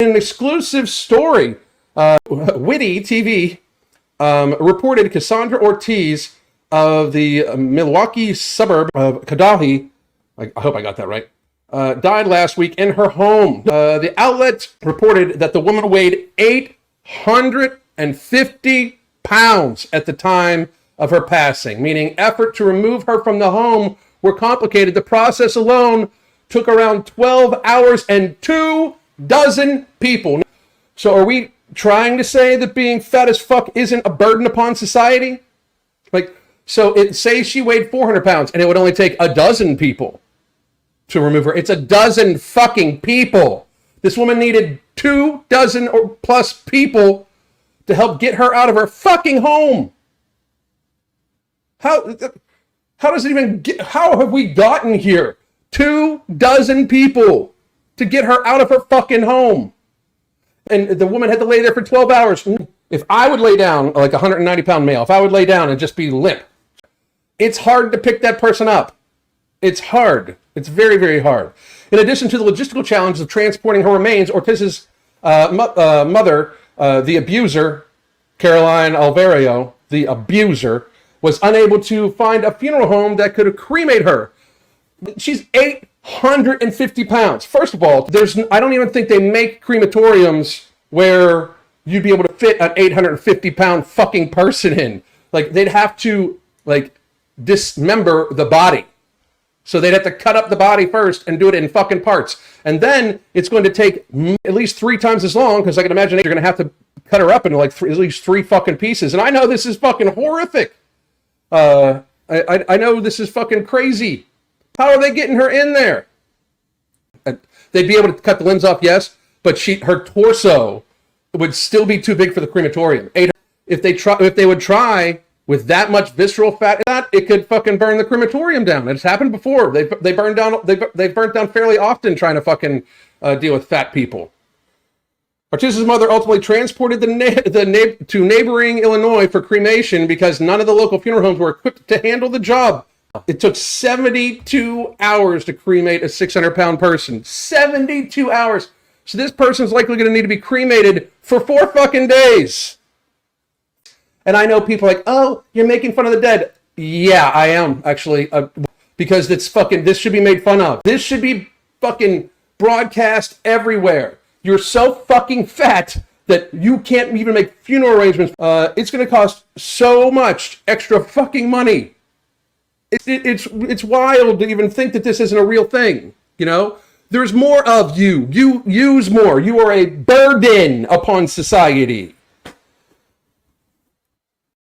In an exclusive story, Witty TV reported Cassandra Ortiz of the Milwaukee suburb of Cudahy, I hope I got that right, died last week in her home. The outlet reported that the woman weighed 850 pounds at the time of her passing, meaning effort to remove her from the home were complicated. The process alone took around 12 hours and 2 dozen people. So are we trying to say that being fat as fuck isn't a burden upon society? Like, so say she weighed 400 pounds and it would only take a dozen people to remove her. It's a dozen fucking people. This woman needed 2 dozen or plus people to help get her out of her fucking home. How does it even get, how have we gotten here? 2 dozen people to get her out of her fucking home. And the woman had to lay there for 12 hours. If I would lay down, like a 190-pound male, if I would lay down and just be limp, it's hard to pick that person up. It's hard. It's very, very hard. In addition to the logistical challenges of transporting her remains, Ortiz's mother, the abuser, Caroline Alvario, the abuser, was unable to find a funeral home that could cremate her. She's 850 pounds. First of all, I don't even think they make crematoriums where you'd be able to fit an 850-pound fucking person in. Like, they'd have to, like, dismember the body. So they'd have to cut up the body first and do it in fucking parts. And then it's going to take at least 3 times as long, because I can imagine you're going to have to cut her up into like at least 3 fucking pieces. And I know this is fucking horrific. I know this is fucking crazy. How are they getting her in there? They'd be able to cut the limbs off, yes, but her torso would still be too big for the crematorium. If they would try with that much visceral fat, it could fucking burn the crematorium down. It's happened before. They've burnt down fairly often trying to fucking deal with fat people. Ortiz's mother ultimately transported to neighboring Illinois for cremation because none of the local funeral homes were equipped to handle the job. It took 72 hours to cremate a 600-pound person. 72 hours. So this person's likely going to need to be cremated for 4 fucking days. And I know people are like, oh, you're making fun of the dead. Yeah, I am, actually. Because this should be made fun of. This should be fucking broadcast everywhere. You're so fucking fat that you can't even make funeral arrangements. It's going to cost so much extra fucking money. It's wild to even think that this isn't a real thing, you know? There's more of you. You use more. You are a burden upon society.